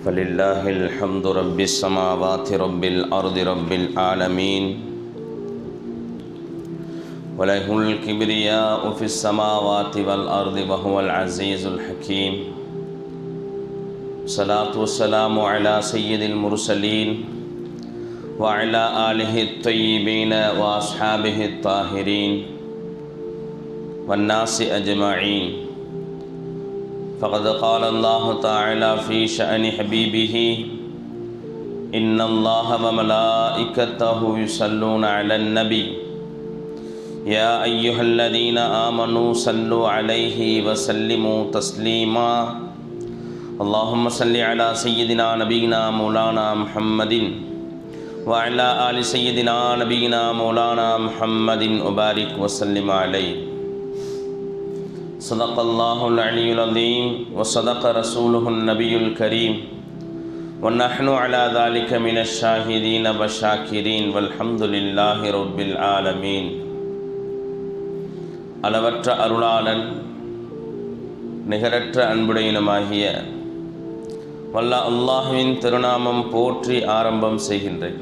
فلله الحمد رب السماوات رب الأرض رب العالمين وله الكبرياء في السماوات والأرض وهو العزيز الحكيم. الصلاة والسلام على سيد المرسلين وعلى آله الطيبين وأصحابه الطاهرين والناس أجمعين. فقد قال الله تعالى في شأن حبيبه: إن الله وملائكته يصلون على النبي يا أيها الذين آمنوا صلوا عليه وسلموا تسليما. اللهم صل على سيدنا نبينا مولانا محمد وعلى آل سيدنا نبينا مولانا محمد وبارك وسلم عليه. صدق الله العلي العظيم وصدق رسوله النبي الكريم ونحن على ذلك من الشاهدين والشاكرين والحمد لله رب العالمين. அளவற்ற அருளாளன் நிகரற்ற அன்புடையனுமாகிய வல்ல அல்லாஹ்வின் திருநாமம் போற்றி ஆரம்பம் செய்கின்றேன்.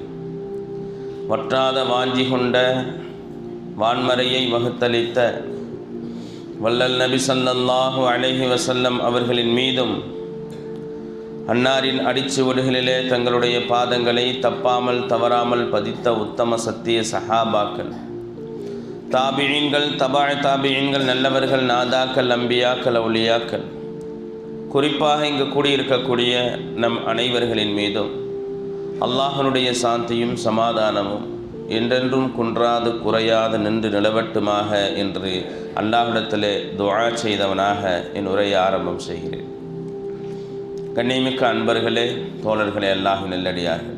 வற்றாத வாஞ்சி கொண்ட வான்மறையை வகுத்தளித்த வல்லல் நபி ஸல்லல்லாஹு அலைஹி வஸல்லம் அவர்களின் மீதும் அன்னாரின் அடிச்சுவடுகளிலே தங்களுடைய பாதங்களை தப்பாமல் தவறாமல் பதித்த உத்தம சத்திய சஹாபாக்கள், தாபிஈன்கள், தபாஅ தாபிஈன்கள், நல்லவர்கள், நாதாக்கள், அம்பியாக்கள், அவுலியாக்கள், குறிப்பாக இங்கு கூடியிருக்கக்கூடிய நம் அனைவர்களின் மீதும் அல்லாஹ்வுடைய சாந்தியும் சமாதானமும் என்றென்றும் குன்றாது குறையாது நின்று நிலவட்டுமாக என்று அல்லாஹ்விடத்திலே துஆ செய்தவனாக என் உரையை ஆரம்பம் செய்கிறேன். கண்ணியமிக்க அன்பர்களே, தோழர்களே, அல்லாஹ்வின் நல்லடியார்களே,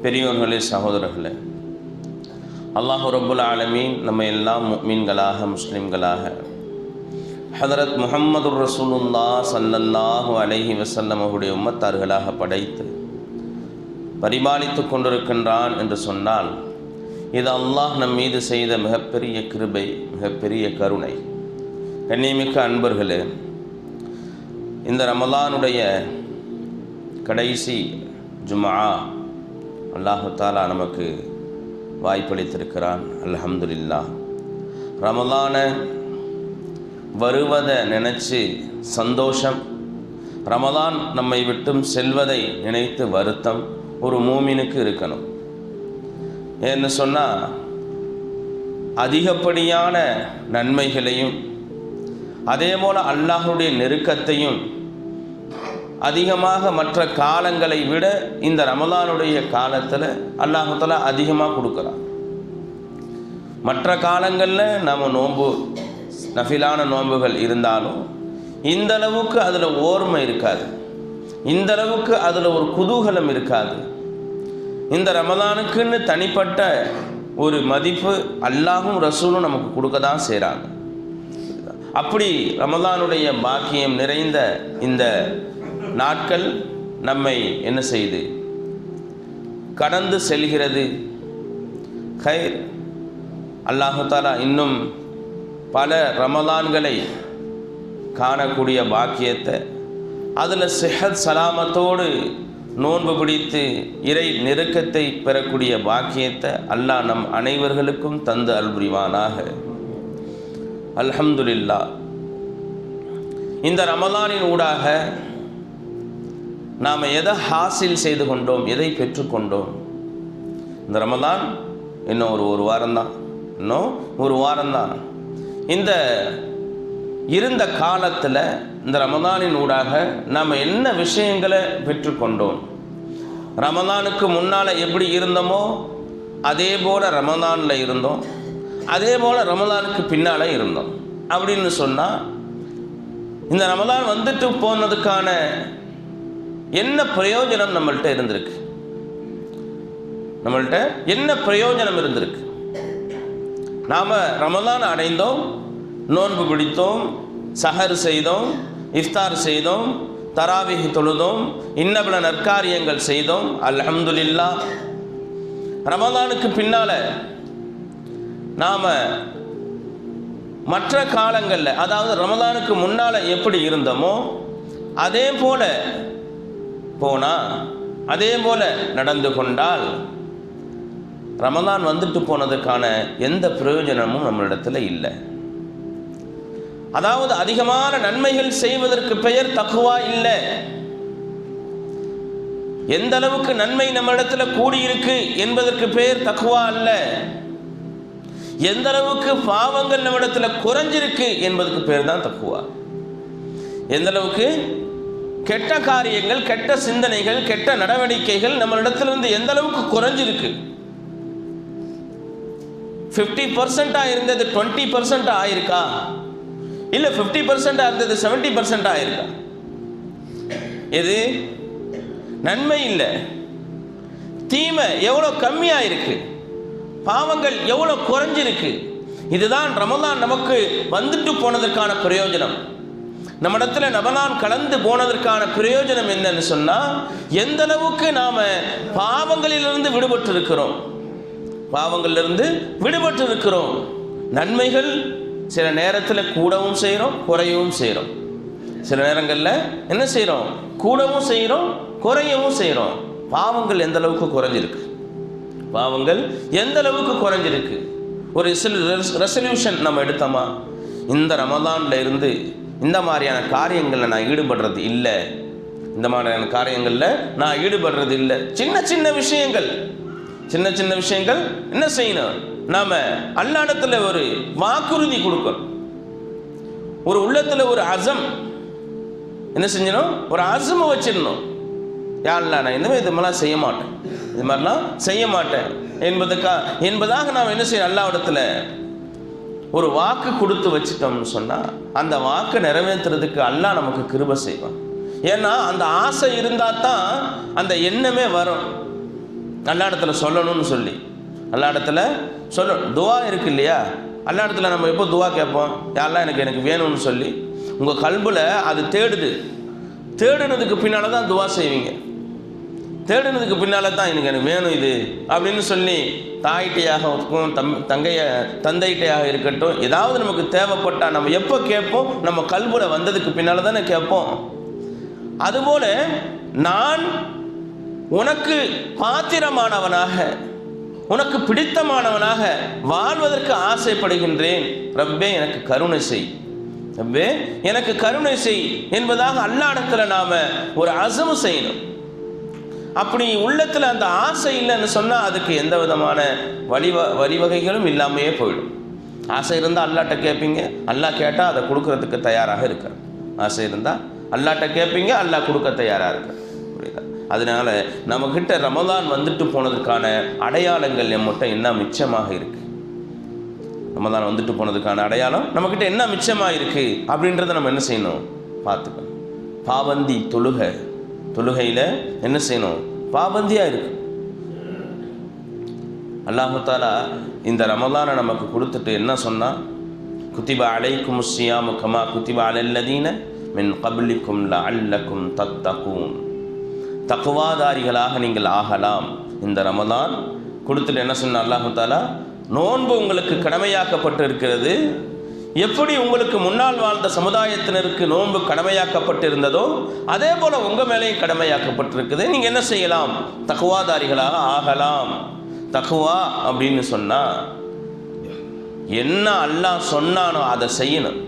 பெரியோர்களே, சகோதரர்களே, அல்லாஹ் ரப்புல் ஆலமீன் நம்ம எல்லாம் முஃமின்களாக முஸ்லிம்களாக ஹதரத் முஹம்மதுர் ரசூலுல்லாஹ் ஸல்லல்லாஹு அலைஹி வஸல்லம் அவருடைய உம்மத்தார்களாக படைத்து பரிபாலித்து கொண்டிருக்கின்றான் என்று சொன்னால் இது அல்லாஹ் நம் மீது செய்த மிகப்பெரிய கிருபை, மிகப்பெரிய கருணை. கண்ணியமிக்க அன்பர்களே, இந்த ரமலானுடைய கடைசி ஜும்ஆ அல்லாஹு தஆலா நமக்கு வாய்ப்பளித்திருக்கிறான். அல்ஹம்துலில்லாஹ். ரமலான வருவதை நினைச்சு சந்தோஷம், ரமலான் நம்மை விட்டும் செல்வதை நினைத்து வருத்தம் ஒரு மூமினுக்கு இருக்கணும். ஏன்னு சொன்னால் அதிகப்படியான நன்மைகளையும் அதே போல் அல்லாஹ்வுடைய நெருக்கத்தையும் அதிகமாக மற்ற காலங்களை விட இந்த ரமலானுடைய காலத்தில் அல்லாஹ் தஆலா அதிகமாக கொடுக்குறான். மற்ற காலங்களில் நம்ம நோன்பு நஃபிலான நோன்புகள் இருந்தாலும் இந்த அளவுக்கு அதில் ஓர்மை இருக்காது, இந்த அளவுக்கு அதில் ஒரு குதூகலம் இருக்காது. இந்த ரமலானுக்குன்னு தனிப்பட்ட ஒரு மதிப்பு அல்லாஹும் ரசூலும் நமக்கு கொடுக்க தான் செய்கிறாங்க. அப்படி ரமலானுடைய பாக்கியம் நிறைந்த இந்த நாட்கள் நம்மை என்ன செய்து கடந்து செல்கிறது. கைர், அல்லாஹு தஆலா இன்னும் பல ரமலான்களை காணக்கூடிய பாக்கியத்தை, அதில் சிஹத் சலாமத்தோடு நோன்பு பிடித்து இறை நெருக்கத்தை பெறக்கூடிய பாக்கியத்தை அல்லாஹ் நம் அனைவர்களுக்கும் தந்து அல்புரிவானாக. அல்ஹம்துலில்லாஹ். இந்த ரமலானின் ஊடாக நாம் எதை ஹாசில் செய்து கொண்டோம், எதை பெற்றுக்கொண்டோம்? இந்த ரமலான் இன்னும் ஒரு வாரம்தான். இந்த இருந்த காலத்தில் இந்த ரமலானின் ஊடாக நாம் என்ன விஷயங்களை பெற்றுக்கொண்டோம்? ரமலானுக்கு முன்னால் எப்படி இருந்தோமோ அதே போல் ரமலானில் இருந்தோம், அதே போல் ரமலானுக்கு பின்னால் இருந்தோம். அப்படின்னு சொன்னால் இந்த ரமலான் வந்துட்டு போனதுக்கான என்ன பிரயோஜனம் நம்மள்கிட்ட இருந்திருக்கு? நம்மள்கிட்ட என்ன பிரயோஜனம் இருந்திருக்கு? நாம் ரமலான் அடைந்தோம், நோன்பு பிடித்தோம், சஹர் செய்தோம், இஃப்தார் செய்தோம், தராவிஹ் தொழுதோம், இன்னபில நற்காரியங்கள் செய்தோம். அல்ஹம்துலில்லாஹ். ரமலானுக்கு பின்னால் நாம் மற்ற காலங்களில், அதாவது ரமலானுக்கு முன்னால் எப்படி இருந்தோமோ அதே போல் போனால், அதே போல் நடந்து கொண்டால் ரமலான் வந்துட்டு போனதுக்கான எந்த பிரயோஜனமும் நம்மளிடத்தில் இல்லை. அதாவது அதிகமான நன்மைகள் செய்வதற்கு பெயர் தக்வா இல்லை. எந்த அளவுக்கு நன்மை நம்ம இடத்துல கூடியிருக்கு என்பதற்கு பெயர் தக்வா அல்ல. எந்த அளவுக்கு பாவங்கள் நம்ம இடத்துல குறைஞ்சிருக்கு என்பதற்கு பேர் தான் தக்வா. எந்த அளவுக்கு கெட்ட காரியங்கள், கெட்ட சிந்தனைகள், கெட்ட நடவடிக்கைகள் நம்மளிடத்திலிருந்து எந்த அளவுக்கு குறைஞ்சிருக்கு. 50% இருந்தது 20% ஆயிருக்கா, இல்லை 50% இருந்தது 70% ஆயிருக்கா? எது நன்மை இல்லை, தீமை எவ்வளோ கம்மியாக இருக்கு, பாவங்கள் எவ்வளோ குறைஞ்சிருக்கு. இதுதான் ரமலான் நமக்கு வந்துட்டு போனதற்கான பிரயோஜனம். நம்ம இடத்துல ரமலான் கலந்து போனதற்கான பிரயோஜனம் என்னன்னு சொன்னால், எந்த அளவுக்கு நாம் பாவங்களிலிருந்து விடுபட்டு இருக்கிறோம். பாவங்களிலிருந்து விடுபட்டு இருக்கிறோம். நன்மைகள் சில நேரத்தில் கூடவும் செய்கிறோம், குறையவும் செய்கிறோம். சில நேரங்களில் என்ன செய்கிறோம், கூடவும் செய்கிறோம், குறையவும் செய்கிறோம். பாவங்கள் எந்த அளவுக்கு குறைஞ்சிருக்கு, பாவங்கள் எந்த அளவுக்கு குறைஞ்சிருக்கு. ஒரு ரெசல்யூஷன் நம்ம எடுத்தோமா, இந்த ரமலான்ல இருந்து இந்த மாதிரியான காரியங்களில் நான் ஈடுபடுறது இல்லை, இந்த மாதிரியான காரியங்களில் நான் ஈடுபடுறது இல்லை. சின்ன சின்ன விஷயங்கள், சின்ன சின்ன விஷயங்கள் என்ன செய்யணும், நாம் அல்லாஹ்விடத்துல ஒரு வாக்குறுதி கொடுக்கணும். ஒரு உள்ளத்தில் ஒரு அசம் என்ன செஞ்சணும், ஒரு அசமை வச்சிடணும். யா அல்லாஹ், நான் இனிமேல் இது மாதிரிலாம் செய்ய மாட்டேன், இது மாதிரிலாம் செய்ய மாட்டேன் என்பதாக நாம் என்ன செய்யணும், அல்லாஹ்விடத்துல ஒரு வாக்கு கொடுத்து வச்சிட்டோம்னு சொன்னால் அந்த வாக்கை நிறைவேற்றுறதுக்கு அல்லாஹ் நமக்கு கிருபை செய்வான். ஏன்னா அந்த ஆசை இருந்தால் தான் அந்த எண்ணமே வரும். அல்லாஹ்விடத்துல சொல்லணும்னு சொல்லி, அல்லாஹ்விடத்துல சொல்லணும். துவா இருக்கு இல்லையா, அல்லாஹ்விடத்துல நம்ம எப்போ துவா கேட்போம், யாரெல்லாம் எனக்கு வேணும்னு சொல்லி உங்கள் கல்பில் அது தேடுனதுக்கு பின்னால் தான் துவா செய்வீங்க. தேடுனதுக்கு பின்னால் தான் எனக்கு வேணும் இது அப்படின்னு சொல்லி தாயிட்டையாக இருக்கும், தந்தையிட்டையாக இருக்கட்டும், ஏதாவது நமக்கு தேவைப்பட்டால் நம்ம எப்போ கேட்போம், நம்ம கல்பில் வந்ததுக்கு பின்னால் தானே கேட்போம். அதுபோல் நான் உனக்கு பாத்திரமானவனாக, உனக்கு பிடித்தமானவனாக வாழ்வதற்கு ஆசைப்படுகின்றேன். ரப்பே எனக்கு கருணை செய், ரப்பே எனக்கு கருணை செய் என்பதாக அல்லாஹ்விடத்துல நாம ஒரு அஸம் செய்யணும். அப்படி உள்ளத்தில் அந்த ஆசை இல்லைன்னு சொன்னால் அதுக்கு எந்த விதமான வழிவகைகளும் இல்லாமையே போயிடும். ஆசை இருந்தால் அல்லாஹ்ட்ட கேட்பீங்க, அல்லாஹ் கேட்டால் அதை கொடுக்கறதுக்கு தயாராக இருக்கார். ஆசை இருந்தால் அல்லாஹ்ட்ட கேட்பீங்க, அல்லாஹ் கொடுக்க தயாராக இருக்கார். புரியுதா? அதனால நம்மக்கிட்ட ரமலான் வந்துட்டு போனதுக்கான அடையாளங்கள் நம்மகிட்ட என்ன மிச்சமாக இருக்கு, ரமலான் வந்துட்டு போனதுக்கான அடையாளம் நம்மக்கிட்ட என்ன மிச்சமாக இருக்கு அப்படின்றத நம்ம என்ன செய்யணும், பார்த்துக்கணும். பாபந்தி தொழுகையில் என்ன செய்யணும், பாபந்தியாக இருக்கு. அல்லாஹு தஆலா இந்த ரமலானை நமக்கு கொடுத்துட்டு என்ன சொன்னால், குத்திப அலைக்கும் ஸியாமு கமா குத்திப அலல்லதீன மின் கப்லிக்கும் லஅல்லக்கும் தத்தகூன். தக்வாதாரிகளாக நீங்கள் ஆகலாம். இந்த ரமலான் கொடுத்துட்டு என்ன சொன்ன அல்லாஹு தஆலா, நோன்பு உங்களுக்கு கடமையாக்கப்பட்டு இருக்கிறது. எப்படி உங்களுக்கு முன்னால் வாழ்ந்த சமுதாயத்தினருக்கு நோன்பு கடமையாக்கப்பட்டிருந்ததோ அதே போல உங்கள் மேலேயும் கடமையாக்கப்பட்டிருக்குது. நீங்கள் என்ன செய்யலாம், தக்வாதாரிகளாக ஆகலாம். தக்வா அப்படின்னு சொன்னால் என்ன அல்லாஹ் சொன்னானோ அதை செய்யணும்.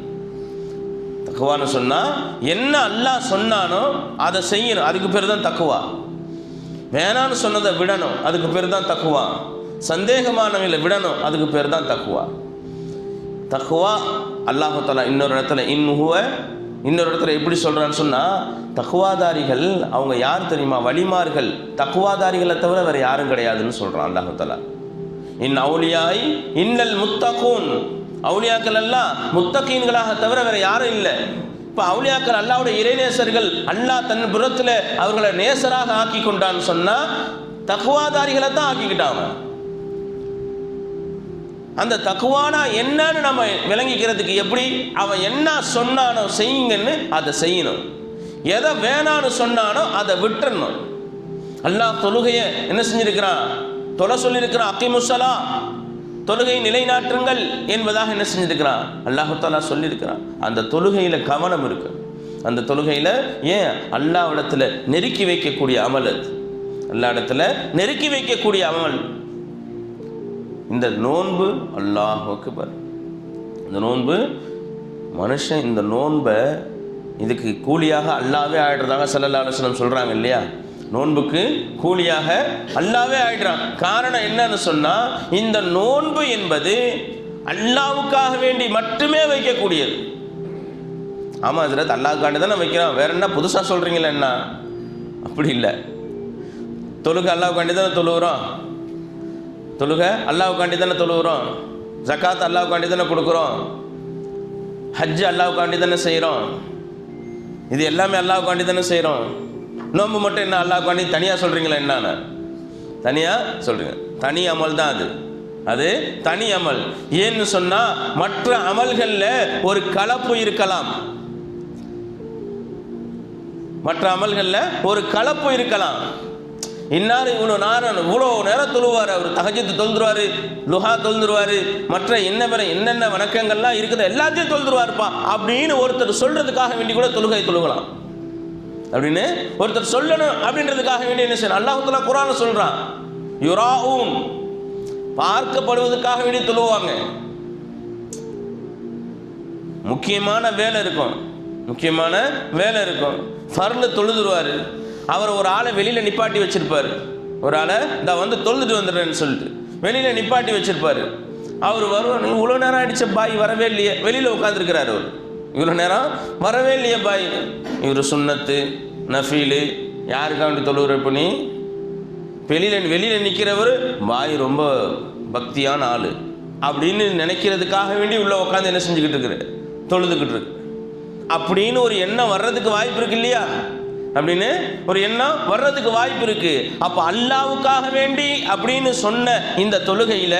தக்வான்னு சொன்னால் என்ன அல்லாஹ் சொன்னானோ அதை செய்யணும், அதுக்கு பேர் தான் தக்வா. வேணான்னு சொன்னதை விடணும், அதுக்கு பேர் தான் தக்வா. சந்தேகமானவங்களை விடணும், அதுக்கு பேர் தான் தக்வா. தக்வா அல்லாஹு தஆலா இன்னொரு இடத்துல எப்படி சொல்கிறான்னு சொன்னால், தக்வாதாரிகள் அவங்க யார் தெரியுமா, வலிமார்கள். தக்வாதாரிகளை தவிர வேறு யாரும் கிடையாதுன்னு சொல்கிறான் அல்லாஹு தஆலா. இன் அவுலியாய் இன்னல் முத்தகூன், அவுலியாக்கள் எல்லாம் முத்தகீன்களாக தவிர வேறு யாரும் இல்லை. இப்போ அவுலியாக்கள் அல்லாஹ்வுடைய இறைநேசர்கள், அல்லாஹ் தன் புறத்தில் அவர்களை நேசராக ஆக்கி கொண்டான்னு சொன்னால் தக்வாதாரிகளை தான் ஆக்கிக்கிட்டாங்க. அந்த தக்வானா என்னன்னு நம்ம விளங்கிக்கிறதுக்கு எப்படி, அவன் என்ன சொன்னானோ செய்யுங்கன்னு அதை செய்யணும், எதை வேணான்னு சொன்னானோ அதை விட்டுறணும். அல்லாஹ் தொழுகையை என்ன செஞ்சிருக்கிறான், தொலை சொல்லியிருக்கிறான். அக்கிமுஸ்ஸலா, தொழுகை நிலைநாட்டுங்கள் என்பதாக என்ன செஞ்சிருக்கிறான் அல்லாஹ் தஆலா சொல்லியிருக்கிறான். அந்த தொழுகையில் கவனம் இருக்கு. அந்த தொழுகையில் ஏன் அல்லாஹ்விடத்தில் நெருக்கி வைக்கக்கூடிய அமல், அது அல்லாஹ்விடத்தில் நெருக்கி வைக்கக்கூடிய அமல். இந்த நோன்பு அல்லாஹ் அக்பர். இந்த நோன்பு மனுஷன் இந்த நோன்பை இதுக்கு கூலியாக அல்லாவே ஆயிடுறதாக ஸல்லல்லாஹு அலைஹி வஸல்லம் சொல்கிறாங்க இல்லையா? நோன்புக்கு கூலியாக அல்லாவே ஆயிடுறான். காரணம் என்னன்னு சொன்னால், இந்த நோன்பு என்பது அல்லாவுக்காக வேண்டி மட்டுமே வைக்கக்கூடியது. ஆமாம் ஹஜ்ரத், அல்லாஹ்வுக்காண்டி தானே வைக்கிறோம், வேற என்ன புதுசாக சொல்கிறீங்களா என்ன? அப்படி இல்லை. தொழுகை அல்லாஹ்வுக்காண்டி தானே தொழுகிறோம், தொழுகை அல்லாஹ்வுக்காண்டி தானே தொழுகிறோம், ஜகாத் அல்லாஹ்வுக்காண்டி தானே கொடுக்குறோம், ஹஜ் அல்லாஹ்வுக்காண்டி தானே செய்கிறோம், இது எல்லாமே அல்லாஹ்வுக்காண்டி தானே செய்கிறோம். நோன்பு மட்டும் என்ன அல்லாஹ்வுக்காண்டி தனியாக சொல்கிறீங்களா? என்னன்னு தனியாக சொல்கிறீங்க. தனி அமல் தான் அது, அது தனி அமல். ஏன்னு சொன்னால் மற்ற அமல்களில் ஒரு கலப்பு இருக்கலாம், மற்ற அமல்களில் ஒரு கலப்பு இருக்கலாம். இன்னார் இவ்வளோ நேரம் தொழுவார், அவர் தஹஜ்ஜுத் தொழுதுருவார், லுஹா தொழுதுருவார், மற்ற என்னென்ன வணக்கங்கள்லாம் இருக்குது எல்லாத்தையும் தொழுதுருவார்ப்பா அப்படின்னு ஒருத்தர் சொல்கிறதுக்காக வேண்டி கூட தொழுகை தொழுகலாம். அப்படின்னு ஒருத்தர் சொல்லணும் அப்படின்றதுக்காக வேண்டி என்ன செய்யணும்? அல்லாஹ் தஆலா குர்ஆன்ல சொல்கிறான், யுராஊன், பார்க்கப்படுவதற்காக வேண்டி தொழுவாங்க. முக்கியமான வேலை இருக்கும், முக்கியமான வேலை இருக்கும். ஃபர்ல தொழுதுருவார், அவர் ஒரு ஆளை வெளியில் நிப்பாட்டி வச்சிருப்பார், ஒரு ஆளை இந்த வந்து தொழுதுட்டு வந்துடுறேன்னு சொல்லிட்டு வெளியில் நிப்பாட்டி வச்சிருப்பார். அவர் வருவார், இவ்வளோ நேரம் ஆகிடுச்ச பாய் வரவே இல்லையே, வெளியில் உட்காந்துருக்கிறார் அவர், இவ்வளோ நேரம் வரவே இல்லையே பாய். இவர் சுன்னத்து நஃபீலு யாருக்காக வேண்டி தொழுகிற பண்ணி வெளியில் நிற்கிறவர் பாய் ரொம்ப பக்தியான ஆள் அப்படின்னு நினைக்கிறதுக்காக வேண்டி உள்ளே உட்காந்து என்ன செஞ்சுக்கிட்டு இருக்கிற, தொழுதுகிட்டு இருக்கு. அப்படின்னு ஒரு எண்ணம் வர்றதுக்கு வாய்ப்பு இருக்கு இல்லையா? அப்படின்னு ஒரு எண்ணம் வர்றதுக்கு வாய்ப்பு இருக்கு. அப்போ அல்லாஹ்வுக்காக வேண்டி அப்படின்னு சொன்ன இந்த தொழுகையில்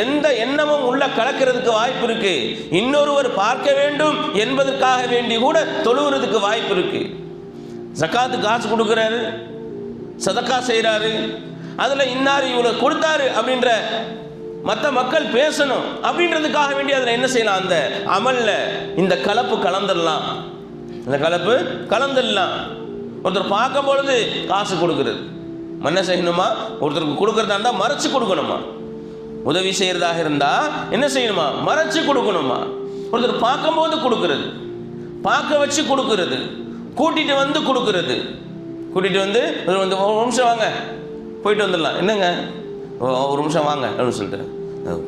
எந்த எண்ணமும் உள்ள கலக்கிறதுக்கு வாய்ப்பு இருக்கு. இன்னொருவர் பார்க்க வேண்டும் என்பதற்காக வேண்டி கூட தொழுகிறதுக்கு வாய்ப்பு இருக்கு. ஜகாத்து காசு கொடுக்குறாரு, சதக்கா செய்கிறாரு, அதில் இன்னார் இவ்வளோ கொடுத்தாரு அப்படின்ற மற்ற மக்கள் பேசணும் அப்படின்றதுக்காக வேண்டி அதில் என்ன செய்யலாம்? அந்த அமல்ல இந்த கலப்பு கலந்துடலாம், இந்த கலப்பு கலந்துடலாம். ஒருத்தர் பார்க்கும் பொழுது காசு கொடுக்கறது என்ன செய்யணுமா? ஒருத்தருக்கு கொடுக்கறதா இருந்தால் மறைச்சு கொடுக்கணுமா? உதவி செய்யறதாக இருந்தால் என்ன செய்யணுமா? மறைச்சு கொடுக்கணுமா? ஒருத்தர் பார்க்கும்போது கொடுக்கறது, பார்க்க வச்சு கொடுக்கறது, கூட்டிட்டு வந்து கொடுக்கறது, கூட்டிட்டு வந்து ஒரு நிமிஷம் வாங்க போயிட்டு வந்துடலாம், என்னங்க ஒரு நிமிஷம் வாங்க அப்படின்னு சொல்லிட்டு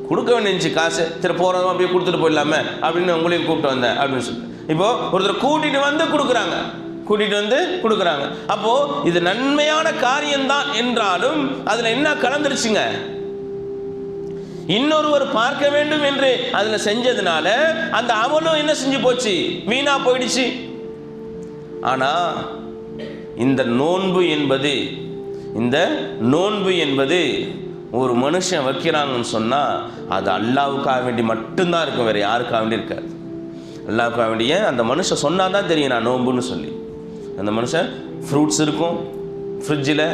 கொடுக்க வேண்டிய காசு சரி போகிறோம் அப்படியே கொடுத்துட்டு போயிடலாமே அப்படின்னு உங்களையும் கூப்பிட்டு வந்தேன் அப்படின்னு சொல்லிட்டு இப்போ ஒருத்தர் கூட்டிட்டு வந்து கொடுக்குறாங்க, கூட்டிட்டு வந்து கொடுக்குறாங்க. அப்போ இது நன்மையான காரியம்தான் என்றாலும் அதுல என்ன கலந்துருச்சுங்க? இன்னொருவர் பார்க்க வேண்டும் என்று அதுல செஞ்சதுனால அந்த அமலும் என்ன செஞ்சு போச்சு? வீணா போயிடுச்சு. ஆனா இந்த நோன்பு என்பது ஒரு மனுஷன் வைக்கிறாங்கன்னு சொன்னா அது அல்லாஹ்வுக்காக வேண்டி மட்டும்தான் இருக்கும், வேற யாருக்காக வேண்டி இருக்காது. அல்லாஹ்வுக்காக வேண்டிய அந்த மனுஷன் சொன்னாதான் தெரியும் நான் நோன்புன்னு சொல்லி. அந்த மனுஷன் ஃப்ரூட்ஸ் இருக்கும், ஃப்ரிட்ஜில்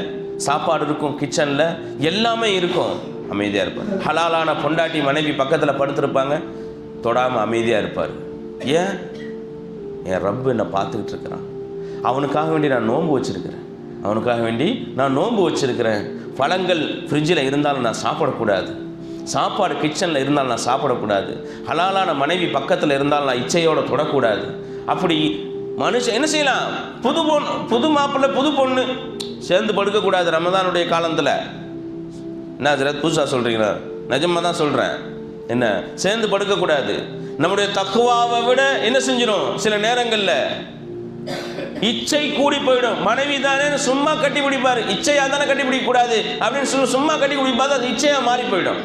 சாப்பாடு இருக்கும், கிச்சனில் எல்லாமே இருக்கும், அமைதியாக இருப்பார். ஹலாலான பொண்டாட்டி மனைவி பக்கத்தில் படுத்திருப்பாங்க, தொடாமல் அமைதியாக இருப்பார். ஏன்? என் ரப்பு என்னை பார்த்துக்கிட்டு இருக்கிறான், அவனுக்காக வேண்டி நான் நோன்பு வச்சுருக்கிறேன், அவனுக்காக வேண்டி நான் நோன்பு வச்சுருக்கிறேன். பழங்கள் ஃப்ரிட்ஜில் இருந்தாலும் நான் சாப்பிடக்கூடாது, சாப்பாடு கிச்சனில் இருந்தாலும் நான் சாப்பிடக்கூடாது, ஹலாலான மனைவி பக்கத்தில் இருந்தாலும் நான் இச்சையோடு தொடக்கூடாது. அப்படி மனுஷன் என்ன செய்யலாம்? புது மாப்பிள்ளை புது பொண்ணு சேர்ந்து படுக்கக்கூடாது ரமதானுடைய காலத்தில். என்ன ஹஜ்ரத் புதுசாக சொல்கிறீங்களா? நிஜமாக தான் சொல்கிறேன். என்ன சேர்ந்து படுக்கக்கூடாது. நம்முடைய தக்குவாவை விட என்ன செஞ்சிடும்? சில நேரங்களில் இச்சை கூடி போயிடும். மனைவி தானே சும்மா கட்டி பிடிப்பார், இச்சையாக தானே கட்டி பிடிக்கக்கூடாது அப்படின்னு சொல்லி சும்மா கட்டி பிடிப்பாது, அது இச்சையாக மாறி போயிடும்,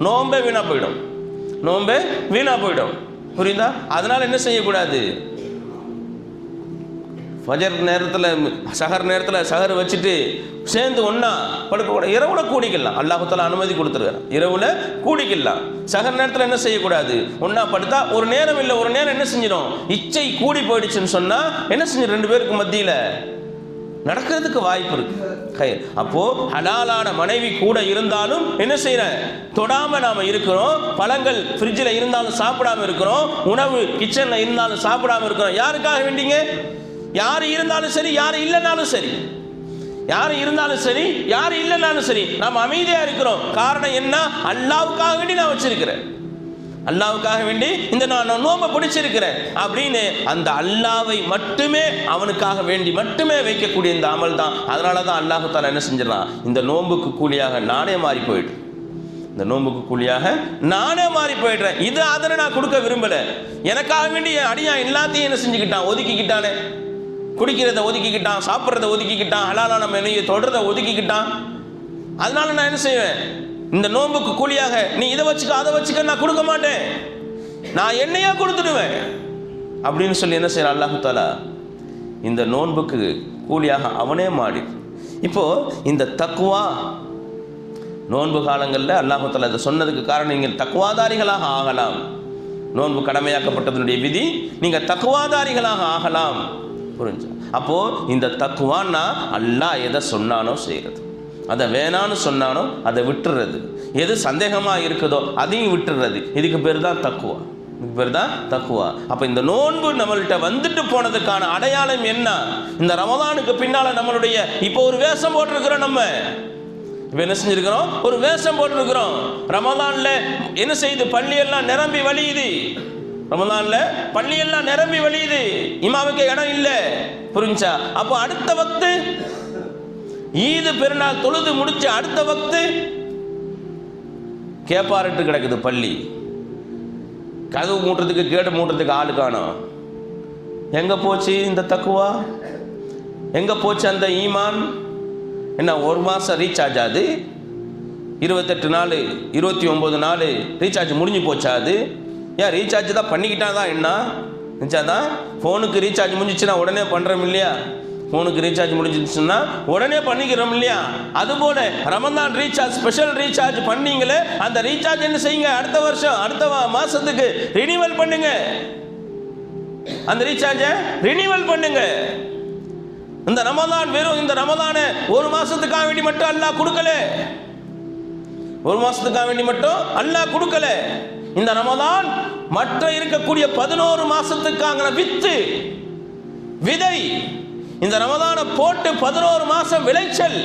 நோம்பே வீணாக போயிடும், நோம்பே வீணாக போயிடும். புரியுதா? அதனால் என்ன செய்யக்கூடாது? ஃபஜர் நேரத்தில் சஹர் நேரத்தில் சஹர் வச்சுட்டு சேர்ந்து ஒன்றா படுக்கக்கூடாது. இரவுல கூடிக்கலாம், அல்லாஹ் தஆலா அனுமதி கொடுத்துருக்காரு, இரவுல கூடிக்கலாம். சஹர் நேரத்தில் என்ன செய்யக்கூடாது? ஒன்றா படுத்தா ஒரு நேரம் இல்லை ஒரு நேரம் என்ன செஞ்சிடும்? இச்சை கூடி போயிடுச்சுன்னு சொன்னால் என்ன செஞ்சிடும்? ரெண்டு பேருக்கு மத்தியில் நடக்கிறதுக்கு வாய்ப்பு இருக்கு. அப்போ ஹலாலான மனைவி கூட இருந்தாலும் என்ன செய்யறேன், தொடாம நாம இருக்கிறோம். பழங்கள் ஃப்ரிட்ஜில் இருந்தாலும் சாப்பிடாம இருக்கிறோம். உணவு கிச்சன்ல இருந்தாலும் சாப்பிடாம இருக்கிறோம். யாருக்காக வேண்டிங்க? யாரு இருந்தாலும் சரி, யாரு இல்லைனாலும் சரி, யாரு இருந்தாலும் சரி, யாரு இல்லைனாலும் சரி, நாம் அமைதியா இருக்கிறோம். காரணம் என்ன? அல்லாஹ்வுக்காக வேண்டி நான் வச்சிருக்கிறேன், அல்லாஹ்வுக்காக வேண்டி இந்த நான் நோன்பை பிடிச்சிருக்கிறேன் அப்படின்னு அந்த அல்லாஹ்வை மட்டுமே, அவனுக்காக வேண்டி மட்டுமே வைக்கக்கூடிய இந்த அமல் தான். அதனால தான் அல்லாஹ் தஆலா என்ன செஞ்சிடறான், இந்த நோன்புக்கு கூலியாக நானே மாறி போயிட்டு, இந்த நோன்புக்கு கூலியாக நானே மாறி போயிடுறேன். இது அதனை நான் கொடுக்க விரும்பல. எனக்காக வேண்டி என் அடியான் எல்லாத்தையும் என்ன செஞ்சுக்கிட்டான், ஒதுக்கிக்கிட்டானே. குடிக்கிறத ஒதுக்கிக்கிட்டான், சாப்பிட்றத ஒதுக்கிக்கிட்டான், ஹலாலான மனைவியை தொடர்றத ஒதுக்கிக்கிட்டான். அதனால நான் என்ன செய்வேன், இந்த நோன்புக்கு கூலியாக நீ இதை வச்சுக்க அதை வச்சுக்க நான் கொடுக்க மாட்டேன், நான் என்னையா கொடுத்துடுவேன் அப்படின்னு சொல்லி என்ன செய்யறான் அல்லாஹ் தஆலா, இந்த நோன்புக்கு கூலியாக அவனே மாறி. இப்போ இந்த தக்வா நோன்பு காலங்களில் அல்லாஹ் தஆலா இதை சொன்னதுக்கு காரணம், நீங்கள் தக்வாதாரிகளாக ஆகலாம். நோன்பு கடமையாக்கப்பட்டதனுடைய விதி, நீங்கள் தக்வாதாரிகளாக ஆகலாம். புரிஞ்சா? அப்போ இந்த தக்வான்னா அல்லாஹ் எதை சொன்னானோ செய்கிறது, அதை வேணான்னு சொன்னானோ அதை விட்டுறது, எது சந்தேகமாக இருக்குதோ அதையும் விட்டுறது. இதுக்கு பேர் தான் தக்குவா, இதுக்கு பேர் தான் தக்குவா. அப்போ இந்த நோன்பு நம்மள்கிட்ட வந்துட்டு போனதுக்கான அடையாளம் என்ன? இந்த ரமலானுக்கு பின்னால் நம்மளுடைய இப்போ ஒரு வேஷம் போட்டிருக்கிறோம். நம்ம இப்போ என்ன செஞ்சிருக்கிறோம், ஒரு வேஷம் போட்டிருக்கிறோம். ரமலானில் என்ன செய்யுது, பள்ளியெல்லாம் நிரம்பி வழியுது. ரமலானில் பள்ளியெல்லாம் நிரம்பி வழியுது, இமாமுக்கு இடம் இல்லை. புரிஞ்சா? அப்போ அடுத்த வக்து ஈது பெருநாள் தொழுது முடிச்சு அடுத்த வக்து கேப்பாரிட்டு கிடக்குது பள்ளி. கதவு மூட்டுறதுக்கு கேட்டு மூட்டுறதுக்கு ஆளு காணோம். எங்க போச்சு இந்த தக்குவா, எங்க போச்சு அந்த ஈமான்? என்ன ஒரு மாதம் ரீசார்ஜ் ஆகுது, 28 நாள் 29 நாள் ரீசார்ஜ் முடிஞ்சு போச்சா? அது ஏன் ரீசார்ஜ் தான் பண்ணிக்கிட்டா தான் என்ன நினச்சாதான். ஃபோனுக்கு ரீசார்ஜ் முடிஞ்சிச்சுன்னா உடனே பண்ணுறோம் இல்லையா, ஃபோனுக்கு ரீசார்ஜ் முடிஞ்சிச்சுன்னா உடனே பண்ணிக்கிறோம் இல்லையா? அதுபோல ரமதான் ரீசார்ஜ், ஸ்பெஷல் ரீசார்ஜ் பண்ணீங்களே, அந்த ரீசார்ஜ் என்ன செய்யுங்க, அடுத்த வருஷம் அடுத்த மாதத்துக்கு ரினிவல் பண்ணுங்க. அந்த ரீசார்ஜை ரினிவல் பண்ணுங்க. இந்த ரமதான் வெறும் இந்த ரமதான ஒரு மாசத்துக்காக வேண்டி மட்டும் அல்லாஹ் கொடுக்கல, ஒரு மாசத்துக்காக வேண்டி மட்டும் அல்லாஹ் கொடுக்கல. இந்த ரமதான் மற்ற இருக்கக்கூடிய 11 மாசத்துக்கான வித்து விதை. இந்த ரமதானை போட்டு 11 மாசம் விளைச்சல்,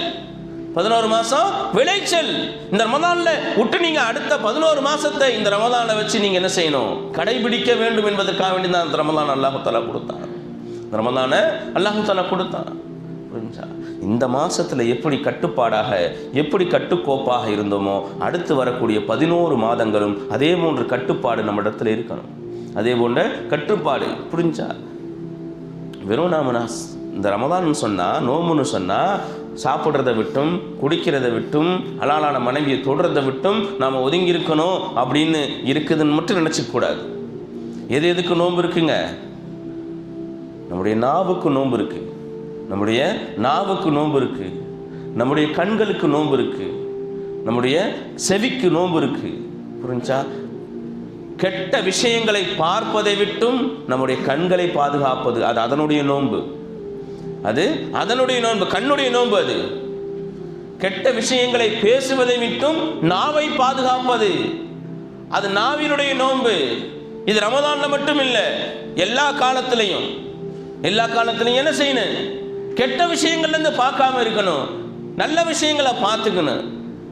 11 மாசம் விளைச்சல். இந்த ரமதான்ல விட்டு நீங்க அடுத்த 11 மாசத்தை இந்த ரமதானை வச்சு நீங்க என்ன செய்யணும், கடைபிடிக்க வேண்டும் என்பதற்காக வேண்டி தான் இந்த ரமதான் அல்லாஹ் தஆலா கொடுத்தான். இந்த ரமதானை அல்லாஹ் தஆலா கொடுத்தான். புரிஞ்சா? இந்த மாசத்துல எப்படி கட்டுப்பாடாக, எப்படி கட்டுக்கோப்பாக இருந்தோமோ, அடுத்து வரக்கூடிய 11 மாதங்களும் அதே போன்ற கட்டுப்பாடு நம்ம இடத்துல இருக்கணும். அதே போன்ற கட்டுப்பாடு. புரிஞ்சா? வெறும் நாம இந்த ரமதான்னு சொன்னால், நோம்புன்னு சொன்னால், சாப்பிட்றதை விட்டும் குடிக்கிறதை விட்டும் ஹலாலான மனைவியை தொடுறதை விட்டும் நாம் ஒதுங்கி இருக்கணும் அப்படின்னு இருக்குதுன்னு மட்டும் நினச்சிக்கூடாது. எது எதுக்கு நோன்பு இருக்குங்க? நம்முடைய நாவுக்கு நோன்பு இருக்குது, நம்முடைய நாவுக்கு நோன்பு இருக்குது, நம்முடைய கண்களுக்கு நோன்பு இருக்குது, நம்முடைய செவிக்கு நோன்பு இருக்குது. புரிஞ்சா? கெட்ட விஷயங்களை பார்ப்பதை விட்டும் நம்முடைய கண்களை பாதுகாப்பது, அது அதனுடைய நோன்பு, அது அதனுடைய நோன்பு, கண்ணுடைய நோன்பு. அது கெட்ட விஷயங்களை பேசுவதை விட்டும் நாவை பாதுகாப்பது, அது நாவினுடைய நோன்பு. இது ரமதான்ல மட்டும் இல்லை, எல்லா காலத்திலையும் என்ன செய்யணும், கெட்ட விஷயங்கள்ல இருந்து பார்க்காம இருக்கணும், நல்ல விஷயங்களை பார்த்துக்கணும்.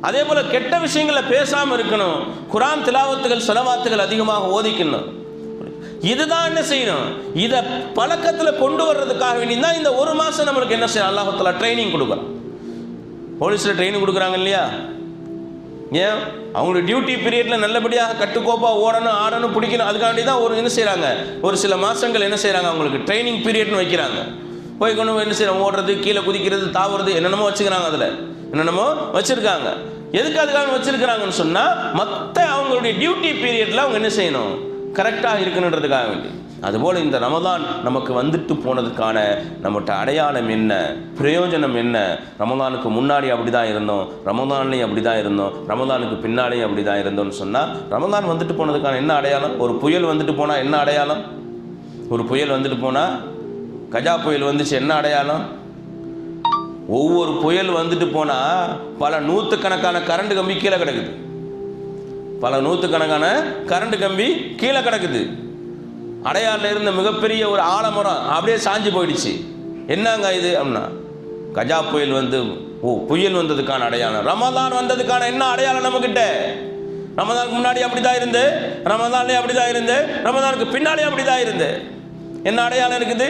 அதே போல கெட்ட விஷயங்களை பேசாம இருக்கணும். குர்ஆன் திலாவத்துகள் ஸலவாத்துகள் அதிகமாக ஓதிக்கணும். இதுதான் என்ன செய்யணும், இதை பழக்கத்தில் கொண்டு வர்றதுக்காக வேண்டி தான் இந்த ஒரு மாதம் நம்மளுக்கு என்ன செய்யணும், அல்லாஹ் தஆலா ட்ரைனிங் கொடுக்குறான். போலீஸில் ட்ரைனிங் கொடுக்குறாங்க இல்லையா? ஏன் அவங்களுடைய டியூட்டி பீரியடில் நல்லபடியாக கட்டுக்கோப்பாக ஓடணும், ஆடணும், பிடிக்கணும். அதுக்காண்டி தான் ஒரு என்ன செய்கிறாங்க, ஒரு சில மாதங்கள் என்ன செய்கிறாங்க, அவங்களுக்கு ட்ரைனிங் பீரியட்னு வைக்கிறாங்க. போய் கொண்டு என்ன செய்கிறாங்க, ஓடுறது, கீழே குதிக்கிறது, தாவுறது, என்னென்னமோ வச்சுக்கிறாங்க. அதில் என்னென்னமோ வச்சுருக்காங்க. எதுக்கு அதுக்காக வச்சுருக்கிறாங்கன்னு சொன்னால், மற்ற அவங்களுடைய டியூட்டி பீரியடில் அவங்க என்ன செய்யணும், கரெக்டாக இருக்கணுன்றதுக்காக வேண்டி. அதுபோல் இந்த ரமதான் நமக்கு வந்துட்டு போனதுக்கான நம்மகிட்ட அடையாளம் என்ன, பிரயோஜனம் என்ன? ரமதானுக்கு முன்னாடி அப்படி தான் இருந்தோம், ரமதான்லேயும் அப்படி தான் இருந்தோம், ரமதானுக்கு பின்னாலேயும் அப்படி தான் இருந்தோம்னு சொன்னால், ரமதான் வந்துட்டு போனதுக்கான என்ன அடையாளம்? ஒரு புயல் வந்துட்டு போனால் என்ன அடையாளம்? ஒரு புயல் வந்துட்டு போனால், கஜா புயல் வந்துச்சு, என்ன அடையாளம்? ஒவ்வொரு புயல் வந்துட்டு போனால் பல நூற்றுக்கணக்கான கரண்ட் கம்பி கீழே கிடக்குது. பல நூற்றுக்கணக்கான கரண்ட் கம்பி கீழே கிடக்குது. அடையாறில் இருந்த மிகப்பெரிய ஒரு ஆலமரம் அப்படியே சாஞ்சு போயிடுச்சு. என்னங்க இது அப்படின்னா, கஜா புயல் வந்து புயல் வந்ததுக்கான அடையாளம். ரமதான் வந்ததுக்கான என்ன அடையாளம் நம்மக்கிட்ட? ரமதானுக்கு முன்னாடி அப்படிதான் இருந்து, ரமதான்லேயே அப்படிதான் இருந்து, ரமதானுக்கு பின்னாலே அப்படிதான் இருந்து. என்ன அடையாளம் இருக்குது?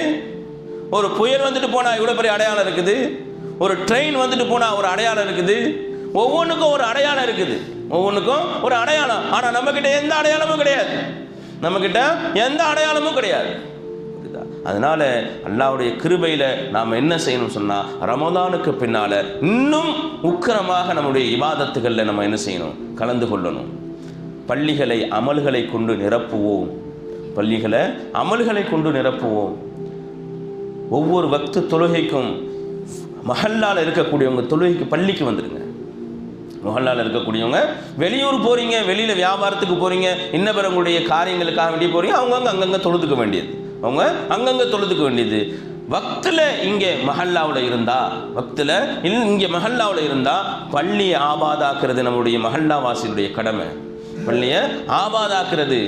ஒரு புயல் வந்துட்டு போனால் இவ்வளோ பெரிய அடையாளம் இருக்குது. ஒரு ட்ரெயின் வந்துட்டு போனால் ஒரு அடையாளம் இருக்குது. ஒவ்வொன்றுக்கும் ஒரு அடையாளம் இருக்குது. ஒவ்வொன்றுக்கும் ஒரு அடையாளம். ஆனால் நம்மக்கிட்ட எந்த அடையாளமும் கிடையாது. நம்மக்கிட்ட எந்த அடையாளமும் கிடையாது. அதனால அல்லாஹ்வுடைய கிருபையில் நாம் என்ன செய்யணும் சொன்னால், ரமதானுக்கு பின்னால் இன்னும் உக்கிரமாக நம்முடைய இபாதத்துகளில் நம்ம என்ன செய்யணும்? கலந்து கொள்ளணும். பள்ளிகளை அமல்களை கொண்டு நிரப்புவோம். பள்ளிகளை அமல்களை கொண்டு நிரப்புவோம். ஒவ்வொரு வக்து தொழுகைக்கும் மஹல்லால் இருக்கக்கூடியவங்க தொழுகைக்கு பள்ளிக்கு வந்துடுங்க. மஹல்லால் இருக்கக்கூடியவங்க வெளியூர் போகிறீங்க, வெளியில் வியாபாரத்துக்கு போகிறீங்க, இன்னபிற உங்களுடைய காரியங்களுக்காக வேண்டிய போகிறீங்க, அவங்கவுங்க அங்கங்கே தொழுதுக்க வேண்டியது. அவங்க அங்கங்கே தொழுதுக்க வேண்டியது. வக்தில் இங்கே மஹல்லாவில் இருந்தால், வக்தில் இங்கே மஹல்லாவில் இருந்தால் பள்ளியை ஆபாதாக்குறது நம்முடைய மஹல்லாவாசியுடைய கடமை. பள்ளியை ஆபாதாக்குறது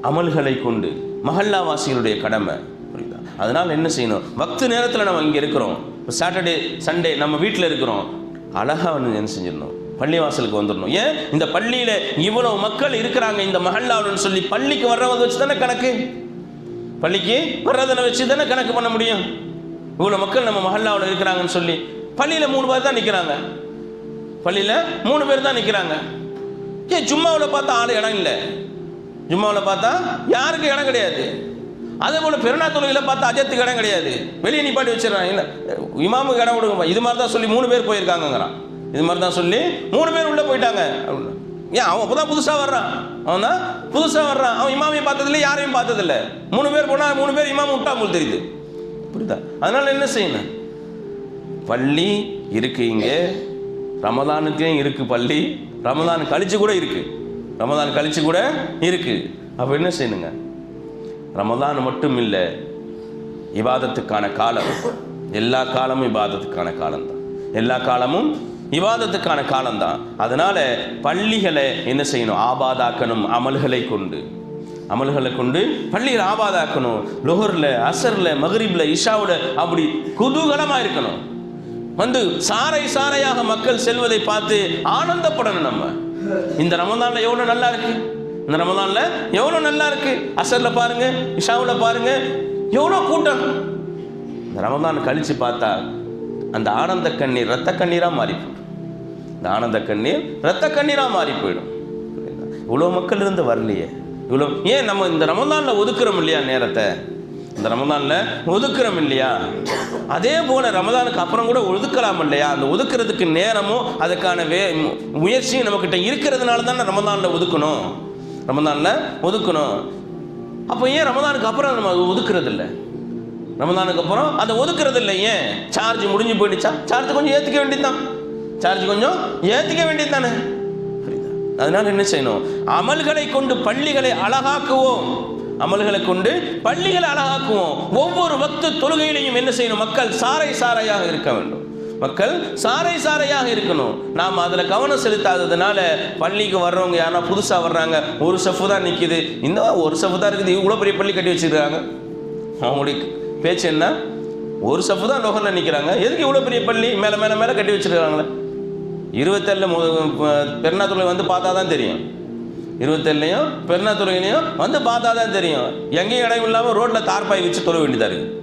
அமல்களை கொண்டு மஹல்லாவாசிகளுடைய கடமை. புரியுதா? அதனால் என்ன செய்யணும்? வக்து நேரத்தில் நம்ம இங்கே இருக்கிறோம், சாட்டர்டே சண்டே நம்ம வீட்டில் இருக்கிறோம், அழகாக வந்து என்ன செஞ்சிடணும்? பள்ளிவாசலுக்கு வந்துடணும். ஏன்? இந்த பள்ளியில் இவ்வளவு மக்கள் இருக்கிறாங்க இந்த மஹல்லாவுன்னு சொல்லி பள்ளிக்கு வர்றவங்க வச்சு தானே கணக்கு. பள்ளிக்கு வர்றதனை வச்சு தானே கணக்கு பண்ண முடியும். இவ்வளோ மக்கள் நம்ம மஹல்லாவில் இருக்கிறாங்கன்னு சொல்லி பள்ளியில் 3 பேர் தான் நிற்கிறாங்க. பள்ளியில் 3 பேர் தான் நிற்கிறாங்க. ஏன் ஜும்மாவில் பார்த்தா ஆள் இடம் இல்லை? ஜும்மாவில் பார்த்தா யாருக்கு இடம் கிடையாது. அதே போல் பெருநா தொழுகையில் பார்த்தா அஜத்துக்கு இடம் கிடையாது, வெளியே நிப்பாட்டி வச்சிடறாங்க. இல்லை இமாமுக்கு இடம் கொடுங்க. இது மாதிரி தான் சொல்லி 3 பேர் போயிருக்காங்கங்கிறான். இது மாதிரி தான் சொல்லி 3 பேர் உள்ளே போயிட்டாங்க. ஏன்? அவன் அப்போ தான் புதுசாக வர்றான். அவன் தான் புதுசாக வர்றான். அவன் இமாமையும் பார்த்ததில்லை, யாரையும் பார்த்ததில்லை. 3 பேர் போனால் 3 பேர் இமாம விட்டா போல் தெரியுது. புரியுதா? அதனால் என்ன செய்யணும்? பள்ளி இருக்குது இங்கே, ரமதானுக்கே இருக்குது பள்ளி, ரமதான் கழிச்சு கூட இருக்குது, ரமதான் கழிச்சு கூட இருக்குது. அப்போ என்ன செய்யணுங்க? ரமதான் மட்டும் இல்லை, இபாதத்துக்கான காலம். எல்லா காலமும் இபாதத்துக்கான காலம்தான். எல்லா காலமும் இபாதத்துக்கான காலம்தான். அதனால் பள்ளிகளை என்ன செய்யணும்? ஆபாதாக்கணும். அமல்களை கொண்டு, அமல்களை கொண்டு பள்ளிகளை ஆபாதாக்கணும். லுஹரில், அசரில், மக்ரிபில், இஷாவில் அப்படி குதூகலமாக இருக்கணும். வந்து சாரை சாரையாக மக்கள் செல்வதை பார்த்து ஆனந்தப்படணும். நம்ம இந்த ரமதானில் எவ்வளோ நல்லா இருக்கு, இந்த ரமதானில் எவ்வளோ நல்லா இருக்கு. அசரில் பாருங்க, இஷாவில் பாருங்க, எவ்வளோ கூட்டம். இந்த ரமதான் கழித்து பார்த்தா அந்த ஆனந்த கண்ணீர் இரத்த கண்ணீராக மாறி போயிடும். இந்த ஆனந்த கண்ணீர் இரத்த கண்ணீராக மாறி போயிடும். இவ்வளோ மக்கள் இருந்து வரலையே, இவ்வளோ ஏன் நம்ம இந்த ரமதானில் ஒதுக்குறோம் இல்லையா நேரத்தை? இந்த ரமதானில் ஒதுக்குறோம் இல்லையா? அதே போல் ரமதானுக்கு அப்புறம் கூட ஒதுக்கலாம் இல்லையா? அந்த ஒதுக்குறதுக்கு நேரமும் அதுக்கான முயற்சியும் நம்மக்கிட்ட இருக்கிறதுனால தானே ரமதானில் ஒதுக்கணும். ரமதானில் ஒதுக்கணும். அப்போ ஏன் ரமதானுக்கு அப்புறம் நம்ம ஒதுக்குறது இல்லை? ரமதானுக்கு அப்புறம் அதை ஒதுக்குறது இல்லை. ஏன்? சார்ஜ் முடிஞ்சு போயிடுச்சா? சார்ஜ் கொஞ்சம் ஏற்றிக்க வேண்டியது தான். சார்ஜ் கொஞ்சம் ஏற்றிக்க வேண்டியது தானே. புரியுதா? அதனால் என்ன செய்யணும்? அமல்களை கொண்டு பள்ளிகளை அழகாக்குவோம். அமல்களை கொண்டு பள்ளிகளை அழகாக்குவோம். ஒவ்வொரு வக்து தொழுகையிலையும் என்ன செய்யணும்? மக்கள் சாரை சாரையாக இருக்க வேண்டும். மக்கள் சாரை சாரையாக இருக்கணும். நாம் அதில் கவனம் செலுத்தாததுனால பள்ளிக்கு வர்றவங்க யாரா புதுசாக வர்றாங்க, ஒரு சஃப்பு தான் நிற்கிது, இந்த ஒரு சஃப்பு தான் இருக்குது, இவ்வளோ பெரிய பள்ளி கட்டி வச்சுருக்காங்க. அவங்களுடைய பேச்சு என்ன? ஒரு சஃப்பு தான் லோகரில் நிற்கிறாங்க, எதுக்கு இவ்வளோ பெரிய பள்ளி மேலே மேலே மேலே கட்டி வச்சுருக்காங்களே? 27 பெருநா தொழுகை வந்து பார்த்தா தான் தெரியும். 27லையும் பெருநா தொழுகையிலையும் வந்து பார்த்தா தான் தெரியும். எங்கேயும் இடம் இல்லாமல் ரோட்டில் தார்பாய் வச்சு தொழ வேண்டியதாக இருக்குது.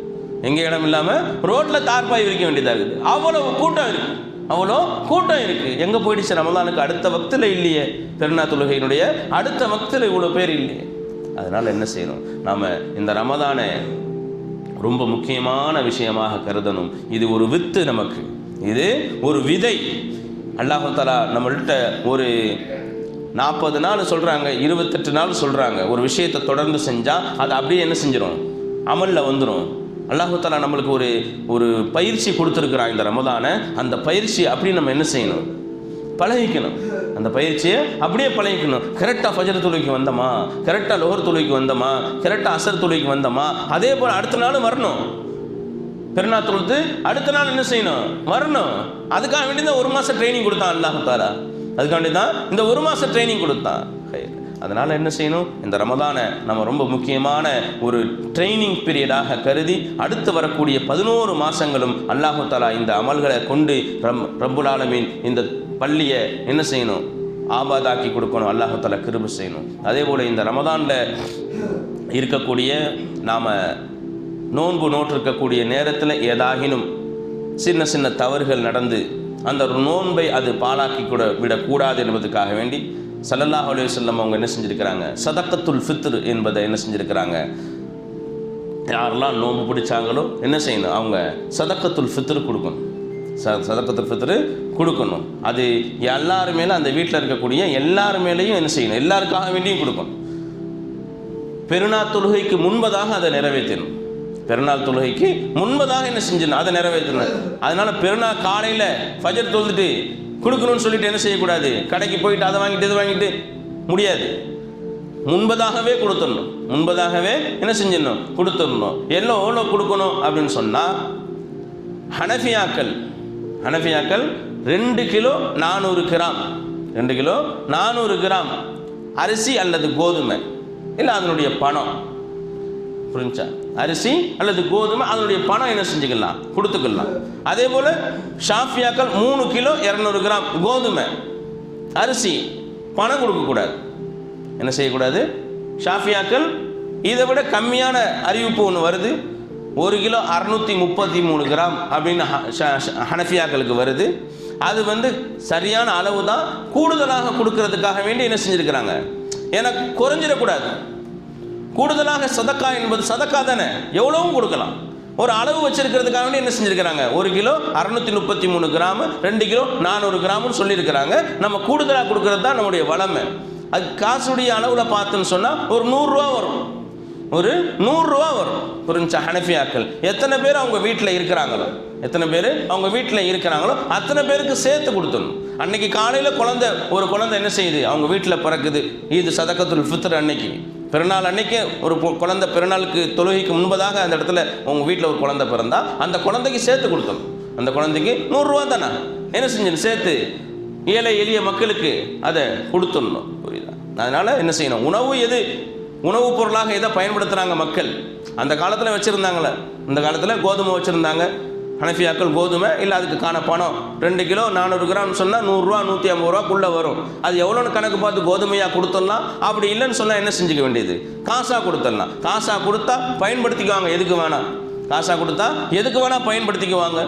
எங்கேயும் இடம் இல்லாமல் ரோட்டில் தார்பாய் விரிக்க வேண்டியதாக இருக்குது. அவ்வளோ கூட்டம் இருக்குது, அவ்வளோ கூட்டம் இருக்குது. எங்கே போயிடுச்சு? ரமதானுக்கு அடுத்த வக்தில் இல்லையே, பெருநா தொழுகையினுடைய அடுத்த வக்தில் இவ்வளோ பேர் இல்லையே. அதனால் என்ன செய்யணும்? நாம் இந்த ரமதானை ரொம்ப முக்கியமான விஷயமாக கருதணும். இது ஒரு வித்து, நமக்கு இது ஒரு விதை. அல்லாஹ் தஆலா நம்மள்கிட்ட ஒரு 40 நாள் சொல்கிறாங்க, 28 நாள் சொல்கிறாங்க. ஒரு விஷயத்தை தொடர்ந்து செஞ்சால் அது அப்படியே என்ன செஞ்சிடும்? அமலில் வந்துடும். அல்லாஹ் தஆலா நம்மளுக்கு ஒரு பயிற்சி கொடுத்துருக்குறான் இந்த ரமதானை. அந்த பயிற்சி அப்படி நம்ம என்ன செய்யணும்? பழகிக்கணும். அந்த பயிற்சியை அப்படியே பழகிக்கணும். கரெக்டாக ஃபஜர் தொழுகைக்கு வந்தோமா, கரெக்டாக லோஹர் தொழுகைக்கு வந்தோமா, கரெக்டாக அசர் தொழுகைக்கு வந்தோமா, அதே போல் அடுத்த நாளும் வரணும். பெருநாள் தொழுது அடுத்த நாள் என்ன செய்யணும், வரணும். அதுக்காக வேண்டி தான் 1 மாதம் ட்ரைனிங் கொடுத்தான் அல்லாஹ் தஆலா. அதுக்காக வேண்டி தான் இந்த 1 மாதம் ட்ரைனிங் கொடுத்தான். அதனால் என்ன செய்யணும், இந்த ரமதானை நம்ம ரொம்ப முக்கியமான ஒரு ட்ரைனிங் பீரியடாக கருதி அடுத்து வரக்கூடிய 11 மாதங்களும் அல்லாஹ் தஆலா இந்த அமல்களை கொண்டு ரப்புல் ஆலமீன் இந்த பள்ளியை என்ன செய்யணும், ஆபாதாக்கி கொடுக்கணும். அல்லாஹ் தஆலா கிருபை செய்யணும். அதே போல் இந்த ரமதானில் இருக்கக்கூடிய நாம் நோன்பு நோற்றிருக்கக்கூடிய நேரத்தில் ஏதாகினும் சின்ன சின்ன தவறுகள் நடந்து அந்த நோன்பை அது பாழாக்கி கூட விடக்கூடாது என்பதுக்காக வேண்டி ஸல்லல்லாஹு அலைஹி வஸல்லம் அவங்க என்ன செஞ்சுருக்கிறாங்க, சதக்கத்துல் ஃபித்ர் என்பதை என்ன செஞ்சுருக்கிறாங்க, யாரெல்லாம் நோன்பு பிடிச்சாங்களோ என்ன செய்யணும், அவங்க சதக்கத்துல் ஃபித்ர் கொடுக்கணும். சதக்கத்துல் ஃபித்ர் கொடுக்கணும். அது எல்லாரு மேலே, அந்த வீட்டில் இருக்கக்கூடிய எல்லாரு மேலேயும் என்ன செய்யணும், எல்லாருக்காக வேண்டியும் கொடுக்கணும். பெருநாள் தொழுகைக்கு முன்பதாக அதை நிறைவேற்றணும். பெருநாள் தொழுகைக்கு முன்பதாக என்ன செஞ்சிடணும், அதை நிறைவேற்றணும். அதனால பெருநாள் காலையில் ஃபஜர் தொழுதுட்டு கொடுக்கணும்னு சொல்லிட்டு என்ன செய்யக்கூடாது, கடைக்கு போயிட்டு அதை வாங்கிட்டு இது வாங்கிட்டு முடியாது. முன்பதாகவே கொடுத்துடணும். முன்பதாகவே என்ன செஞ்சிடணும், கொடுத்துடணும். எவ்வளோ கொடுக்கணும் அப்படின்னு சொன்னால், ஹனஃபியாக்கள் 2 கிலோ 400 கிராம் 2 கிலோ 400 கிராம் அரிசி அல்லது கோதுமை இல்லை அதனுடைய பணம், புரிஞ்சா, அரிசி அல்லது கோதுமை அதனுடைய பணம் என்ன செஞ்சுக்கலாம், கொடுத்துக்கலாம். அதே போல் ஷாஃபியாக்கள் 3 கிலோ 200 கிராம் கோதுமை அரிசி பணம் கொடுக்கக்கூடாது. என்ன செய்யக்கூடாது, ஷாஃபியாக்கள் இதை விட கம்மியான அறிவிப்பு ஒன்று வருது. 1 கிலோ 633 கிராம் அப்படின்னு ஹனஃபியாக்களுக்கு வருது. அது சரியான அளவு தான். கூடுதலாக கொடுக்கறதுக்காக வேண்டி என்ன செஞ்சுருக்கிறாங்க, ஏன்னா குறைஞ்சிடக்கூடாது. கூடுதலாக சதக்கா என்பது சதக்கா தானே, எவ்வளவும் கொடுக்கலாம். ஒரு அளவு வச்சிருக்கிறதுக்காக வேண்டி என்ன செஞ்சுருக்கிறாங்க, 1 கிலோ 633 கிராம் 2 கிலோ 400 கிராம்னு சொல்லியிருக்கிறாங்க. நம்ம கூடுதலாக கொடுக்கறது தான் நம்முடைய வளமை. அது காசுடைய அளவில் பார்த்துன்னு சொன்னால் ஒரு 100 ரூபா வரும், ஒரு 100 ரூபா வரும். புரிஞ்சா, ஹனஃபியாக்கள் எத்தனை பேர் அவங்க வீட்டில் இருக்கிறாங்களோ, அத்தனை பேருக்கு சேர்த்து கொடுத்துடணும். அன்னைக்கு காலையில் ஒரு குழந்தை என்ன செய்யுது, அவங்க வீட்டில் பிறக்குது, இது சதக்கத்துல் ஃபித்ர் அன்னைக்கு, பெருநாள் அன்னைக்கு ஒரு குழந்தை பெருநாளுக்கு தொழுகைக்கு முன்பதாக அந்த இடத்துல உங்கள் வீட்டில் ஒரு குழந்தை பிறந்தா அந்த குழந்தைக்கு சேர்த்து கொடுத்தணும். அந்த குழந்தைக்கு 100 ரூபா தானே, என்ன செஞ்சணும், சேர்த்து ஏழை எளிய மக்களுக்கு அதை கொடுத்துடணும். புரியுதா? அதனால் என்ன செய்யணும், உணவுப் பொருளாக எதை பயன்படுத்துகிறாங்க மக்கள். அந்த காலத்தில் வச்சுருந்தாங்களே, இந்த காலத்தில் கோதுமை வச்சுருந்தாங்க ஹனஃபியாக்கள். கோதுமை இல்லை அதுக்கான பணம் 2 கிலோ 400 கிராம் சொன்னால் 100 ரூபா 150 ரூபாக்குள்ளே வரும். அது எவ்வளோன்னு கணக்கு பார்த்து கோதுமையாக கொடுத்துடலாம். அப்படி இல்லைன்னு சொன்னால் என்ன செஞ்சுக்க வேண்டியது, காசாக கொடுத்துடலாம். காசாக கொடுத்தா பயன்படுத்திக்குவாங்க, எதுக்கு வேணாம், காசாக கொடுத்தா எதுக்கு வேணால் பயன்படுத்திக்குவாங்க.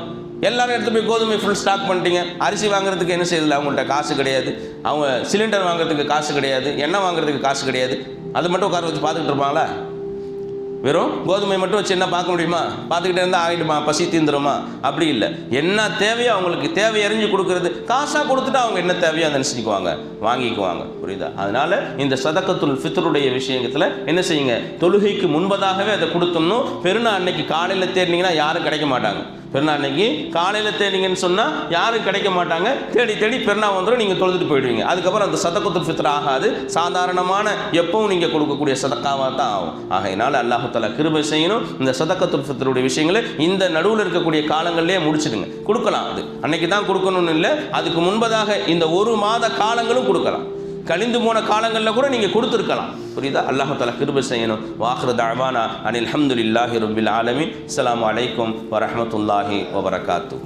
எல்லாரும் எடுத்து போய் கோதுமை ஃபுல் ஸ்டாக் பண்ணிட்டீங்க. அரிசி வாங்குறதுக்கு என்ன செய்யல, அவங்கள்ட்ட காசு கிடையாது. அவங்க சிலிண்டர் வாங்குறதுக்கு காசு கிடையாது, எண்ணெய் வாங்குறதுக்கு காசு கிடையாது. அது மட்டும் உட்கார வச்சு பார்த்துக்கிட்டு இருப்பாங்களா? வெறும் கோதுமை மட்டும் வச்சு என்ன பார்க்க முடியுமா? பார்த்துக்கிட்டே இருந்தால் ஆகிடுமா, பசி தீந்துருமா? அப்படி இல்லை. என்ன தேவையோ அவங்களுக்கு தேவை அறிஞ்சு கொடுக்கறது. காசாக கொடுத்துட்டு அவங்க என்ன தேவையோ அதை நினச்சிக்குவாங்க, வாங்கிக்குவாங்க. புரியுதா? அதனால் இந்த சதக்கத்துல் ஃபித்ருடைய விஷயத்தில் என்ன செய்யுங்க, தொழுகைக்கு முன்பதாகவே அதை கொடுத்தோம்னு. பெருநாள் அன்னைக்கு காலையில் தேடினீங்கன்னா யாரும் கிடைக்க மாட்டாங்க. பெருநாள் அன்னைக்கு காலையில் தேடிங்கன்னு சொன்னால் யாரும் கிடைக்க மாட்டாங்க. தேடி பெருநாள் வந்துடும், நீங்கள் தொழுதுட்டு போயிடுவீங்க. அதுக்கப்புறம் அந்த சதக்கத்துல் ஃபித்ர் ஆகாது. சாதாரணமான எப்பவும் நீங்கள் கொடுக்கக்கூடிய சதக்காவாக தான் ஆகும். ஆகையினால் அல்லாஹ் தஆலா கிருபை செய்யணும். இந்த சதக்கத்துல் ஃபித்ருடைய விஷயங்களை இந்த நடுவில் இருக்கக்கூடிய காலங்கள்லேயே முடிச்சிடுங்க. கொடுக்கலாம், அது அன்னைக்கு தான் கொடுக்கணும்னு இல்லை, அதுக்கு முன்பதாக இந்த 1 மாத காலங்களும் கொடுக்கலாம். கழிந்து போன காலங்களில் கூட நீங்கள் கொடுத்துருக்கலாம். புரியுதா? அல்லாஹ் தஆலா கிருபை செய்யணும். வாஹிரு தஅவானா அனில் ஹம்துலில்லாஹி ரப்பில் ஆலமீன். அஸ்ஸலாமு அலைக்கும் வரஹ்மத்துல்லாஹி வபரகாத்துஹு.